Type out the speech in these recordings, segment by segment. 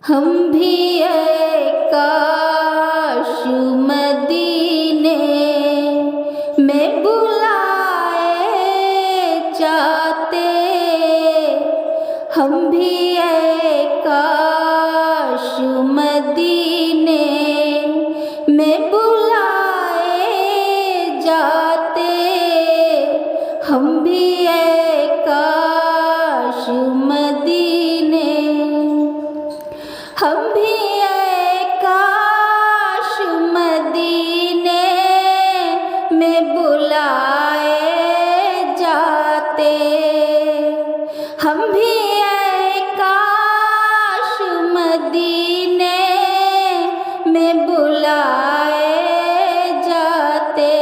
हम भी काश मदीने में बुलाए जाते। हम भी काश मदीने में बुलाए जाते। हम भी काश मदीने, हम भी काश मदीने में बुलाए जाते। हम भी काश मदीने में बुलाए जाते।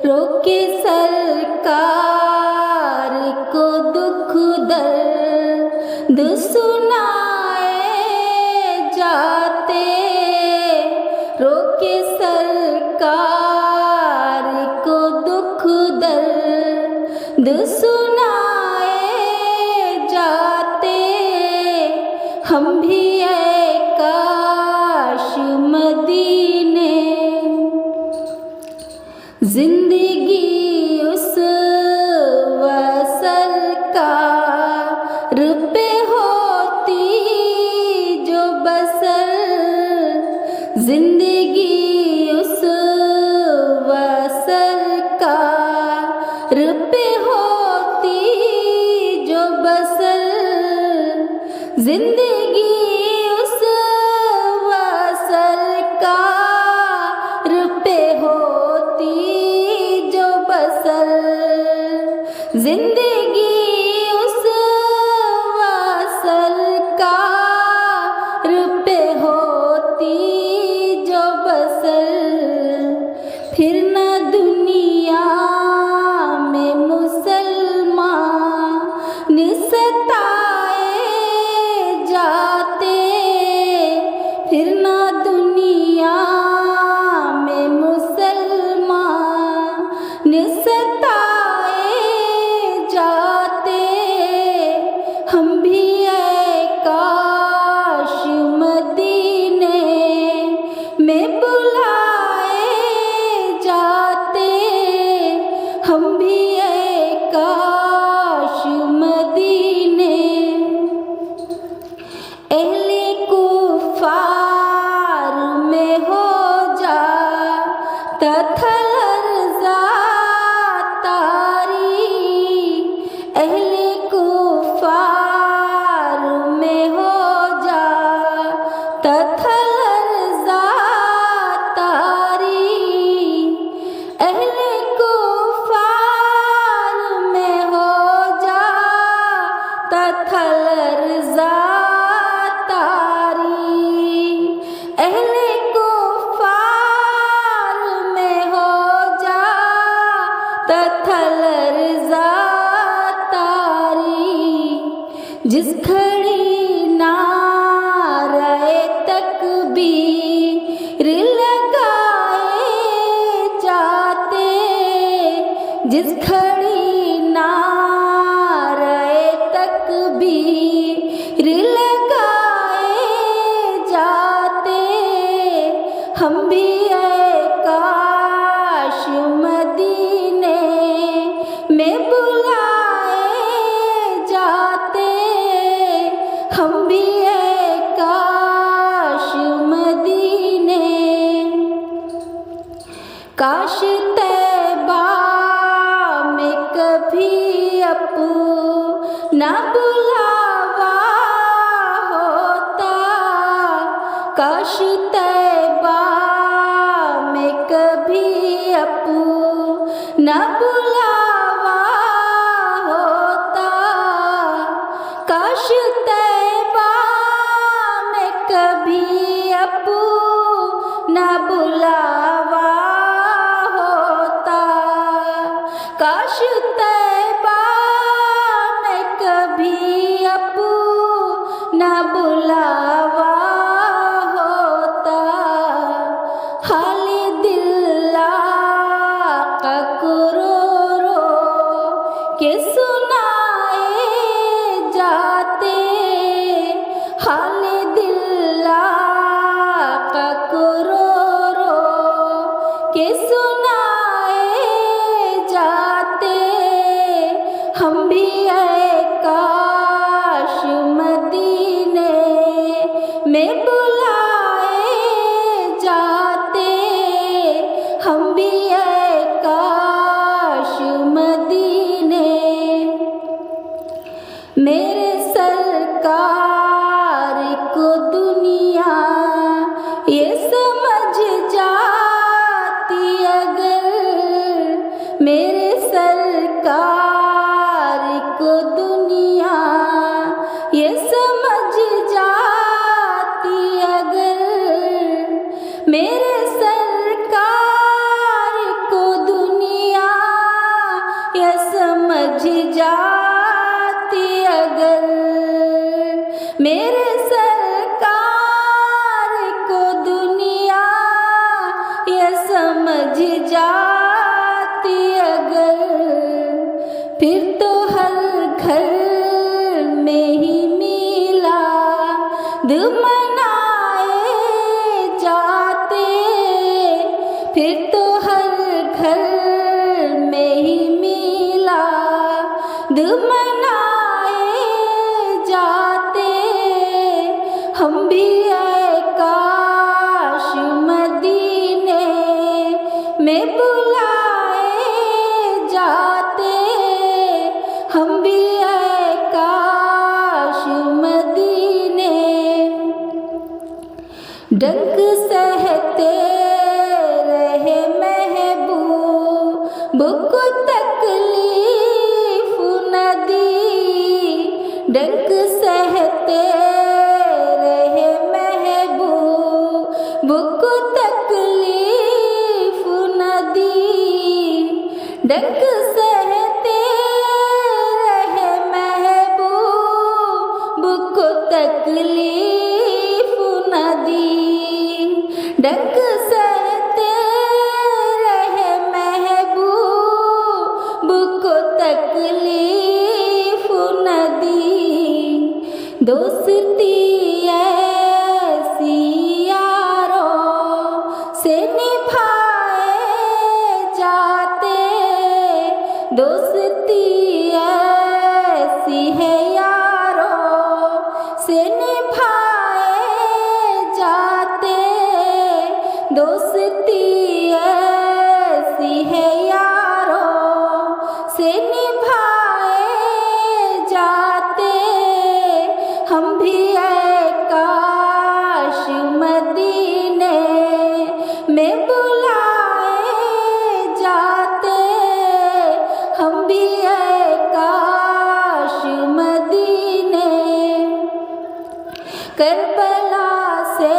रोके सरकार को दुख दर्द सुनाए जाते। रोके सरकार को दुख दर्द सुनाए जाते। हम भी काश मदीने, जिंदगी उस वसल कार पे होती जो बसर। जिंदगी उस वसल कार पे होती जो बसर। जिंदगी उस वसल कार पे होती जो बसर। जिंदगी उस वसल कार पे होती जो बसर। फिर न दुनिया में मुसलमान सताए जाते। फिर न दुनिया में मुसलमान सताए जाते। हम भी काश मदीने में बुलाए जाते। हम भी काश मदीने, अहले कुफार में हो जाता था लर्ज़ा तारी। अहले कुफार में हो जाता था लर्ज़ा तारी। अहले कुफार में हो जाता था लर्ज़ा तारी। अहले कुफार में हो जाता था लर्ज़ा तारी। जिस घड़ी नारे तकबीर लगाए जाते। जिस घड़ी नारे तकबीर लगाए जाते। हम भी काश मदीने में बुलाए जाते। हम भी काश मदीने, काश तैबा में कभी अपना बुलावा होता। काश तैबा में कभी अपना बुलावा होता। काश तैबा में कभी अपना बुलावा होता। काश तैबा में कभी अपना बुलावा होता। हाल दिल आका को रो रो के सुनाए जाते। हाल मनाए जाते, फिर तो हर घर में ही मिलाद मनाए जाते। हम भी आए काश मदीने में बुलाए जाते, हम भी आए काश मदीने। डंक सहते रहे महबूब को तकलीफ न दी, डंक सहते रहे महबूब को तकलीफ न दी, डंक सहते रहे महबूब को तकलीफ न दी, डंक सहते रहे महबूब को तकलीफ न दी। दोस्ती ऐसी यारों से निभाए जाते, दोस्ती ऐसी है यारों से निभाए जाते, दोस्ती ऐसी है यारों से निभाए जाते। हम भी आए काश मदीने में बुलाए जाते, हम भी आए काश मदीने। करबला से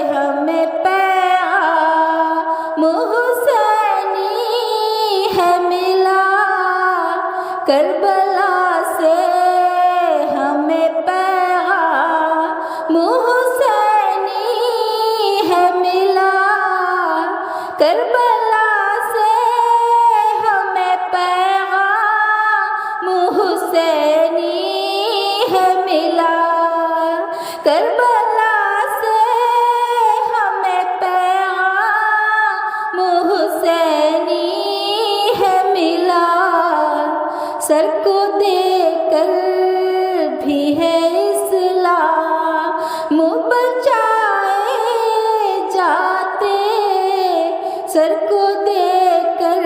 हमें पैगाम हुसैनी है मिला, करबला से हमें पैगाम हुसैनी है मिला, करबला से हमें पैगाम हुसैनी है मिला, करबला से हमें पैगाम हुसैनी है मिला। सर को देकर भी है इस्लाम बचाए जाते, सर को देकर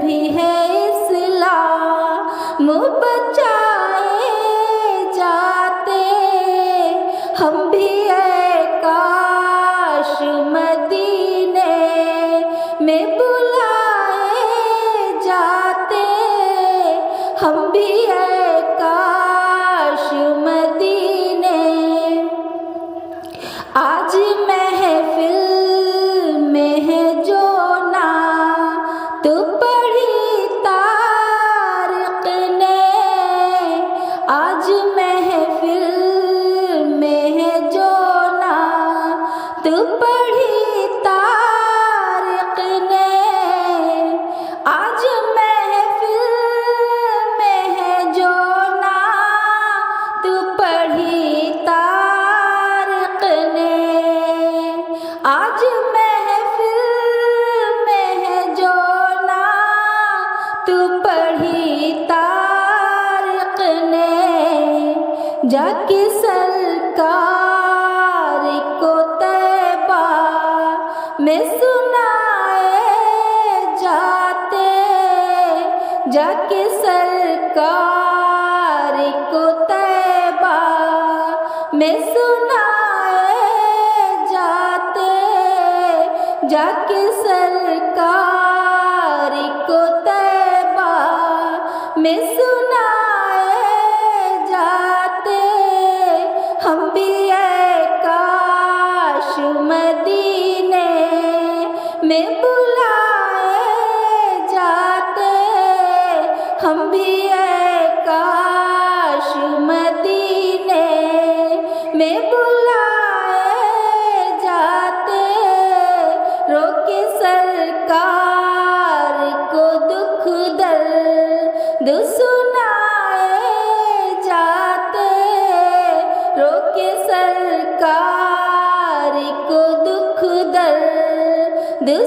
भी है इस्लाम बचाए जाते। हम भी आए काश मदीने में बुलाए जाते, हम भी आए काश मदीने। आज महफिल में है जो ना तो पढ़ी तारिक ने, आज महफिल में है जो ना तो पढ़ी तारिक ने, आज महफिल में है जो ना तो पढ़ी तारिक ने, आज महफिल में है जो ना तो पढ़ी तारिक ने। जाके सरकार को तैबा में सुनाए जाते, जाके सरकार को तैबा में सुनाए जाते, जाके सरकार को तैबा में सुनाए जाते। हम भी आए काश मदीने में बुलाए जाते, हम भी आए काश मदीने में बुलाए जाते। रोके सरकार को दुख दर्द सुनाए जाते, रोके दिल